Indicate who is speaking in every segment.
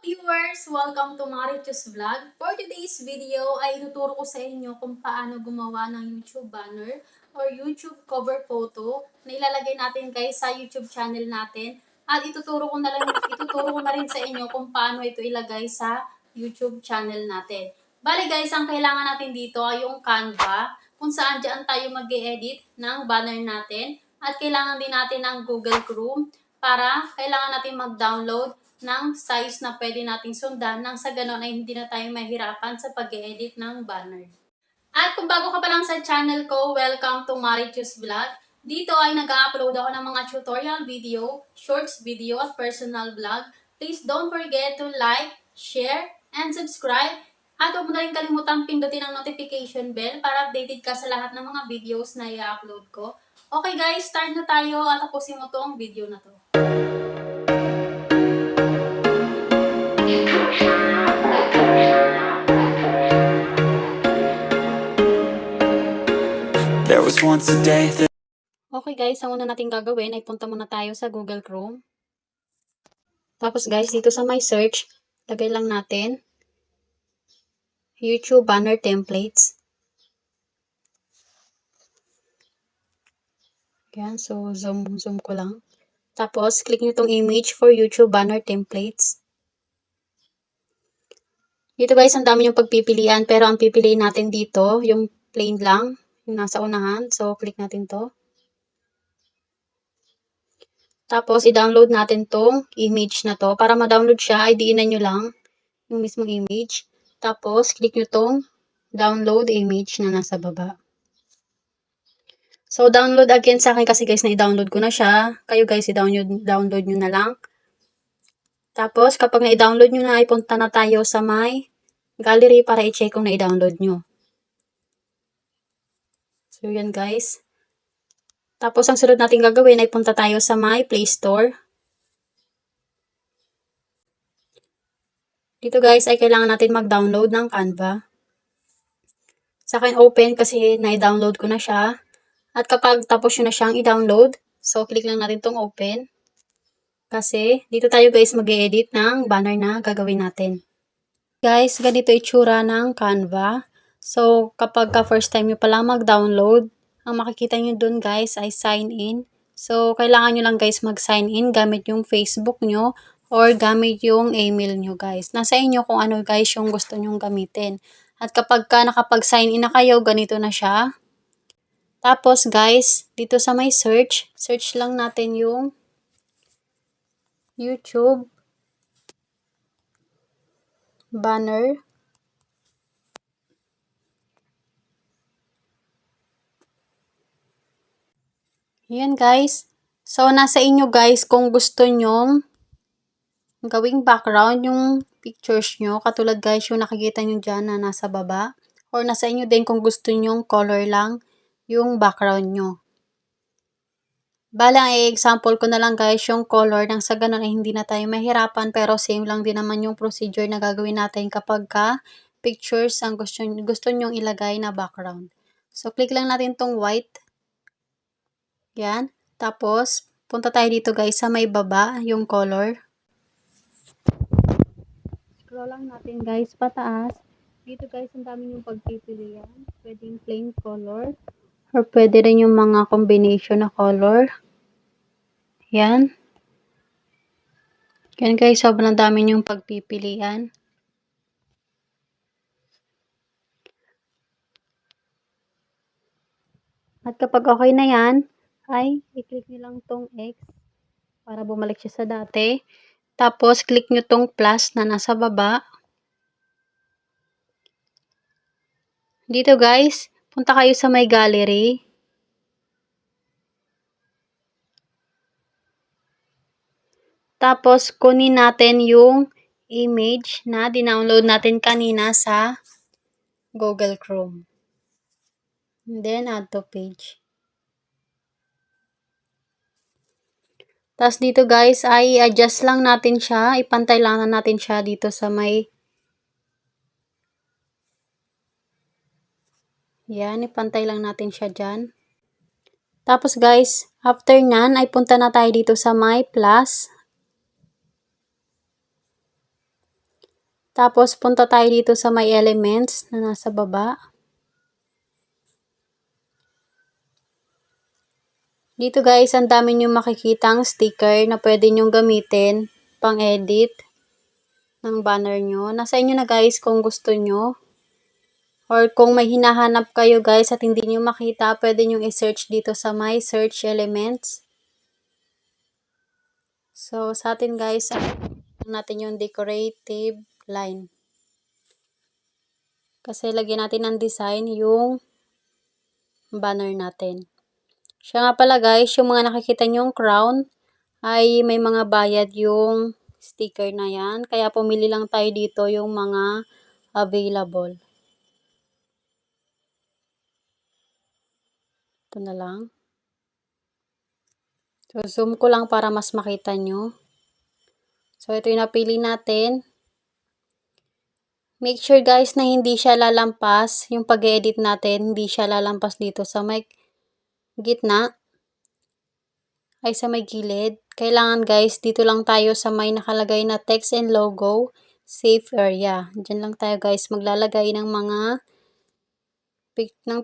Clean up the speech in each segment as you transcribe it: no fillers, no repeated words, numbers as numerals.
Speaker 1: viewers! Welcome to Marichus Vlog. For today's video ay ituturo ko sa inyo kung paano gumawa ng YouTube banner or YouTube cover photo na ilalagay natin guys sa YouTube channel natin. At ituturo ko na rin sa inyo kung paano ito ilagay sa YouTube channel natin. Bali guys, ang kailangan natin dito ay yung Canva kung saan dyan tayo mag-e-edit ng banner natin. At kailangan din natin ng Google Chrome para kailangan natin mag-download ng size na pwede nating sundan nang sa ganon ay hindi na tayo mahirapan sa pag-edit ng banner. At kung bago ka pa lang sa channel ko, welcome to Marichus Vlog. Dito ay nag-upload ako ng mga tutorial video, shorts video at personal vlog. Please don't forget to like, share, and subscribe. At huwag mo na rin kalimutang pindutin ang notification bell para updated ka sa lahat ng mga videos na i-upload ko. Okay guys, start na tayo at tapusin mo tong video na to.
Speaker 2: There was once a day that
Speaker 1: Okay guys, ang una natin gagawin ay punta muna tayo sa Google Chrome. Tapos guys, dito sa my search, lagay lang natin YouTube banner templates. Yan, so zoom ko lang. Tapos, click nyo itong image for YouTube banner templates. Dito guys, ang dami yung pagpipilian, pero ang pipiliin natin dito, yung plain lang, yung nasa unahan. So, click natin to. Tapos, i-download natin tong image na to. Para ma-download siya, ay diinan nyo lang yung mismong image. Tapos, click nyo tong download image na nasa baba. So, download again sa akin kasi guys, na-download ko na siya. Kayo guys, i-download nyo na lang. Tapos, kapag na-download nyo na, ay punta na tayo sa my gallery para i-check kung na-download nyo. So, yan guys. Tapos, ang sunod natin gagawin ay punta tayo sa my Play Store. Dito guys, ay kailangan natin mag-download ng Canva. Sa akin open kasi na-download ko na siya. At kapag tapos nyo na siyang i-download, so click lang natin tong open. Kasi dito tayo guys mag-e-edit ng banner na gagawin natin. Guys, ganito itsura ng Canva. So kapag first time nyo palang mag-download, ang makikita nyo dun guys ay sign in. So kailangan nyo lang guys mag-sign in gamit yung Facebook nyo or gamit yung email nyo guys. Nasa inyo kung ano guys yung gusto nyong gamitin. At kapag nakapag-sign in na kayo, ganito na siya. Tapos guys, dito sa may search lang natin yung YouTube banner. Yan guys. So, nasa inyo guys kung gusto nyong gawing background yung pictures nyo. Katulad guys yung nakikita nyo dyan na nasa baba. Or nasa inyo din kung gusto nyong color lang yung background nyo. Bala, example ko na lang guys yung color nang sa ganun ay hindi na tayo mahirapan pero same lang din naman yung procedure na gagawin natin kapag pictures ang gusto nyong ilagay na background. So, click lang natin tong white. Yan. Tapos, punta tayo dito guys sa may baba, yung color. Scroll lang natin guys pataas. Dito guys, ang dami yung pagpipilian. Pwedeng plain color. Or pwede rin yung mga combination na color. Yan. Yan guys, sobrang dami yung pagpipilian. At kapag okay na yan, ay i-click nyo lang tong X para bumalik siya sa dati. Tapos, click nyo tong plus na nasa baba. Dito guys, punta kayo sa may gallery. Tapos, kunin natin yung image na dinownload natin kanina sa Google Chrome. And then, add to page. Tapos dito guys, ay adjust lang natin siya. Ipantay lang natin siya dito sa may yan, ipantay lang natin siya dyan. Tapos guys, after nyan, ay punta na tayo dito sa my plus. Tapos, punta tayo dito sa may elements na nasa baba. Dito guys, ang dami nyo makikitang sticker na pwede nyo gamitin pang edit ng banner nyo. Nasa inyo na guys kung gusto nyo. Or kung may hinahanap kayo guys at hindi nyo makita, pwede nyo i-search dito sa my search elements. So, sa atin guys, natin yung decorative line. Kasi lagyan natin ng design yung banner natin. Siya nga pala guys, yung mga nakikita nyong crown ay may mga bayad yung sticker na yan. Kaya pumili lang tayo dito yung mga available. Ito na lang. So, zoom ko lang para mas makita nyo. So, ito yung napili natin. Make sure guys na hindi siya lalampas. Yung pag-edit natin, hindi siya lalampas dito sa may gitna. Ay sa may gilid. Kailangan guys, dito lang tayo sa may nakalagay na text and logo, safe area. Diyan lang tayo guys maglalagay ng mga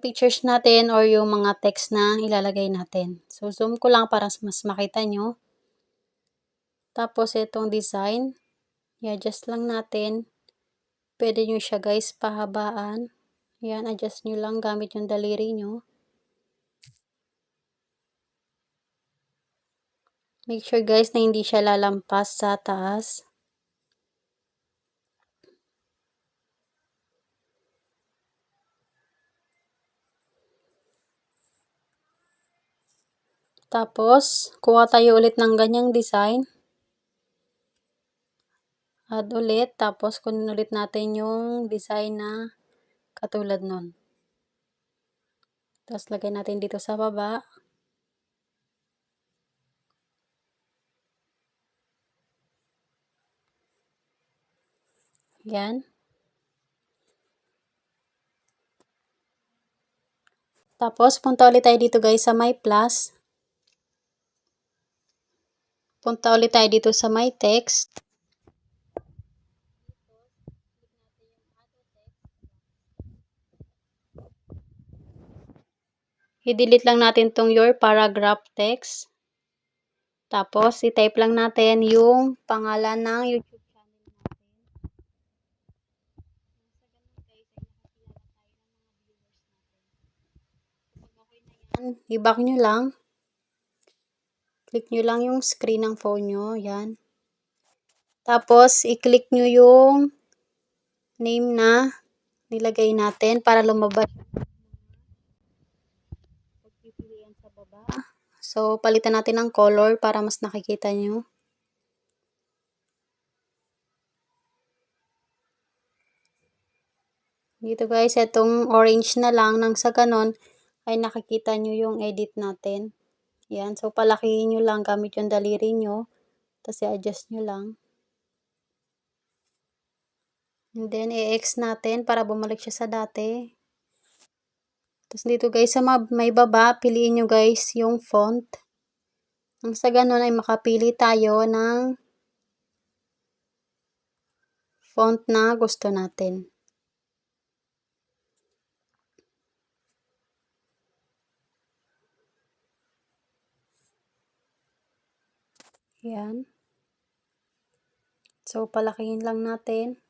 Speaker 1: pictures natin or yung mga text na ilalagay natin. So, zoom ko lang para mas makita nyo. Tapos, itong design, i-adjust lang natin. Pwede nyo siya guys pahabaan. Yan, adjust nyo lang gamit yung daliri nyo. Make sure guys na hindi siya lalampas sa taas. Tapos, kuha tayo ulit ng ganyang design. Add ulit. Tapos, kunin ulit natin yung design na katulad nun. Tapos, lagay natin dito sa baba. Yan. Tapos, punta ulit tayo dito guys sa my plus. Punta ulit tayo dito sa my text. I-delete lang natin tong your paragraph text. Tapos, i-type lang natin yung pangalan ng YouTube channel natin. I-back nyo lang. Click nyo lang yung screen ng phone nyo. Yan. Tapos, i-click nyo yung name na nilagay natin para lumabas. Pagpipilian sa baba. So, palitan natin ng color para mas nakikita nyo. Dito guys, itong orange na lang nang sa ganon ay nakikita nyo yung edit natin. Yan. So, palakihin nyo lang gamit yung daliri nyo. Tapos, i-adjust nyo lang. And then, i-X natin para bumalik siya sa dati. Tapos, dito guys, sa may baba, piliin nyo guys yung font. Nang sa ganon ay makapili tayo ng font na gusto natin. Yan. So, palakihin lang natin.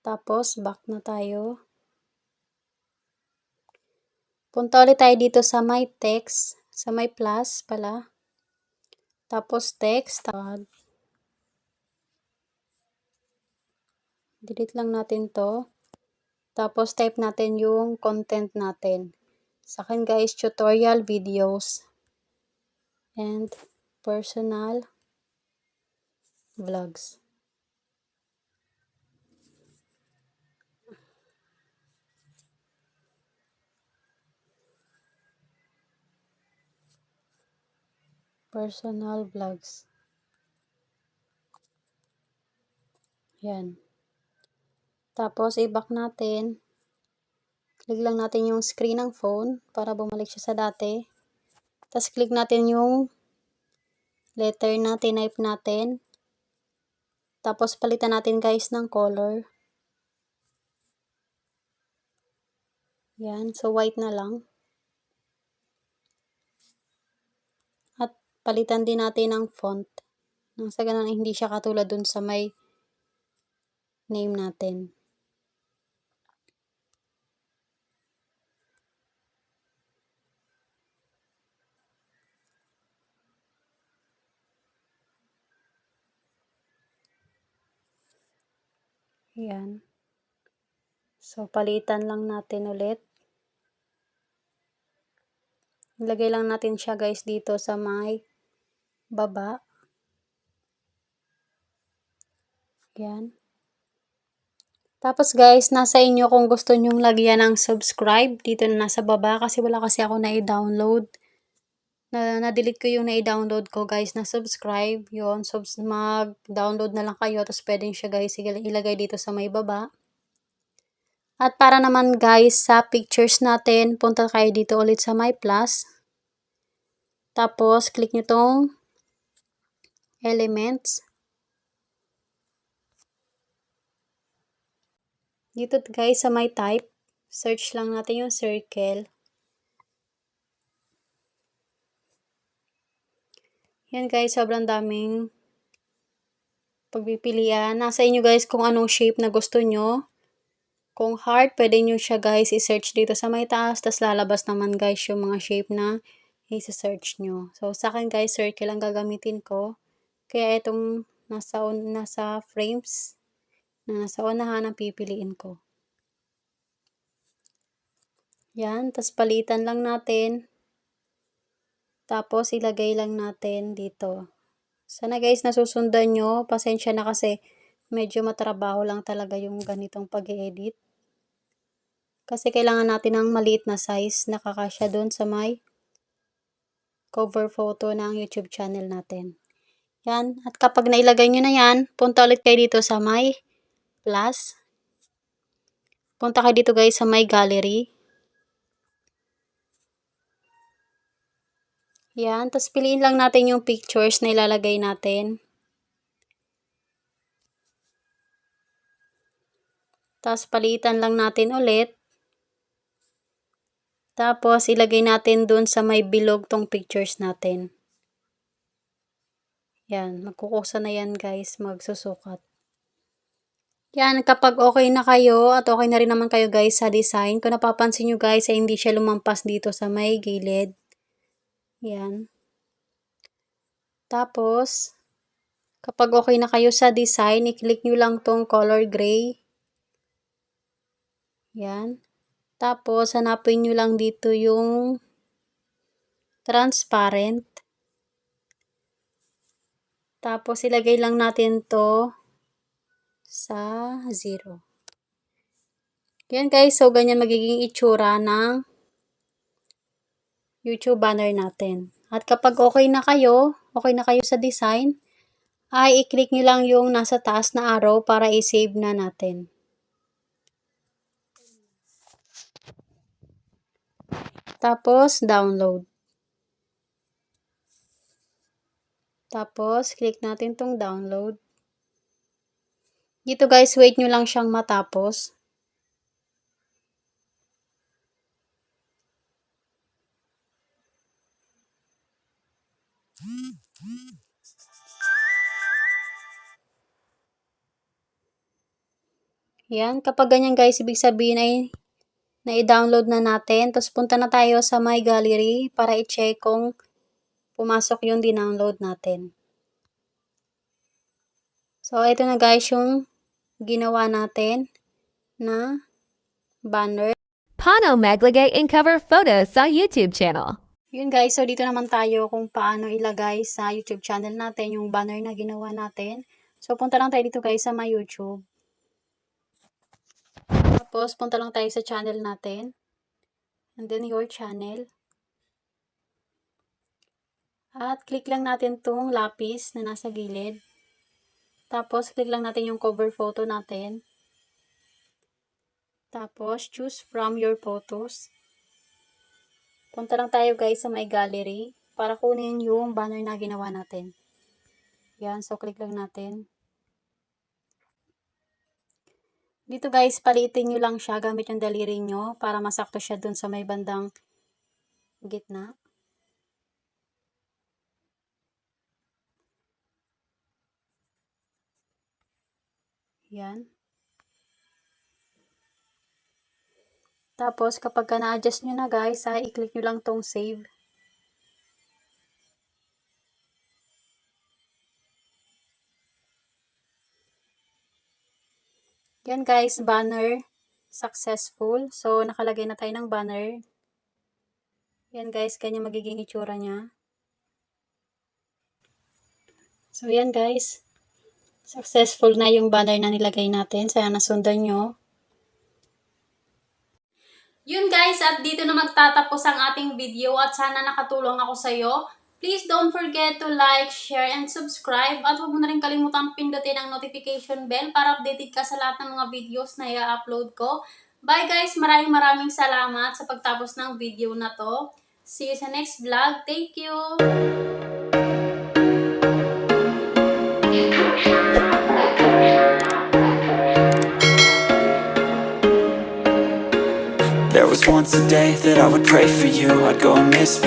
Speaker 1: Tapos, back na tayo. Punta ulit tayo dito sa my text. Sa my plus pala. Tapos, text. Delete lang natin to. Tapos, type natin yung content natin. Sa akin guys, tutorial videos. And personal vlogs. Personal vlogs. Yan. Tapos, i-back natin. Click lang natin yung screen ng phone para bumalik siya sa dati. Tapos, click natin yung letter na tinype natin. Tapos palitan natin guys ng color. Yan, so white na lang. At palitan din natin ng font. Nang sa ganun hindi siya katulad dun sa may name natin. Yan. So, palitan lang natin ulit. Ilagay lang natin siya guys dito sa may baba. Yan. Tapos guys, nasa inyo kung gusto nyong lagyan ng subscribe dito na nasa baba kasi wala kasi ako na-download. Na-delete ko yung na-download ko guys na subscribe. Yun, mag-download na lang kayo tapos pwedeng siya guys ilagay dito sa may baba. At para naman guys sa pictures natin, punta kayo dito ulit sa my plus. Tapos click nyo tong elements. Dito guys sa my type, search lang natin yung circle. Yan guys, sobrang daming pagpipilian. Nasa inyo guys kung anong shape na gusto nyo. Kung heart, pwede nyo siya guys i-search dito sa may taas. Tapos lalabas naman guys yung mga shape na i-search nyo. So sa akin guys, circle ang gagamitin ko. Kaya itong nasa frames na nasa unahan ang pipiliin ko. Yan, tapos palitan lang natin. Tapos ilagay lang natin dito. Sana guys nasusundan nyo. Pasensya na kasi medyo matrabaho lang talaga yung ganitong pag-edit. Kasi kailangan natin ng maliit na size na kakasya doon sa may cover photo ng YouTube channel natin. Yan. At kapag nailagay nyo na yan, punta ulit kayo dito sa may plus. Punta kayo dito guys sa may gallery. Yan. Tapos piliin lang natin yung pictures na ilalagay natin. Tapos palitan lang natin ulit. Tapos ilagay natin dun sa may bilog tong pictures natin. Yan. Magkukusa na yan guys. Magsusukat. Yan. Kapag okay na kayo at okay na rin naman kayo guys sa design. Kung napapansin nyo guys ay hindi siya lumampas dito sa may gilid. Yan. Tapos kapag okay na kayo sa design, i-click nyo lang tong color gray. Yan. Tapos, hanapin nyo lang dito yung transparent. Tapos, ilagay lang natin to sa 0. Yan guys, so ganyan magiging itsura ng YouTube banner natin. At kapag okay na kayo sa design, ay i-click nyo lang yung nasa taas na arrow para i-save na natin. Tapos, download. Tapos, click natin tong download. Dito guys, wait nyo lang siyang matapos. Yan, kapag ganyan guys, ibig sabihin ay na-download na natin. Tapos punta na tayo sa my gallery para i-check kung pumasok yung dinownload natin. So, ito na guys yung ginawa natin na banner.
Speaker 3: Pano maglagay and cover photos sa YouTube channel.
Speaker 1: Yun guys, so dito naman tayo kung paano ilagay sa YouTube channel natin yung banner na ginawa natin. So, punta lang tayo dito guys sa my YouTube. Tapos, punta lang tayo sa channel natin. And then, your channel. At, click lang natin tong lapis na nasa gilid. Tapos, click lang natin yung cover photo natin. Tapos, choose from your photos. Punta lang tayo guys sa my gallery para kunin yung banner na ginawa natin. Yan, so click lang natin. Dito guys, paliitin nyo lang siya gamit yung daliri nyo para masakto siya dun sa may bandang gitna. Yan. Tapos, kapag na-adjust nyo na guys, i-click nyo lang tong save. Yan guys, banner. Successful. So, nakalagay na tayo ng banner. Yan guys, kanya magiging itsura niya. So, yan guys. Successful na yung banner na nilagay natin. Sana nasundan nyo. Yun guys, at dito na magtatapos ang ating video at sana nakatulong ako sa iyo. Please don't forget to like, share, and subscribe. At huwag mo na rin kalimutang pindutin ang notification bell para updated ka sa lahat ng mga videos na i-upload ko. Bye guys! Maraming salamat sa pagtapos ng video na to. See you sa next vlog. Thank you!
Speaker 2: There was once a day that I would pray for you. I'd go and miss me.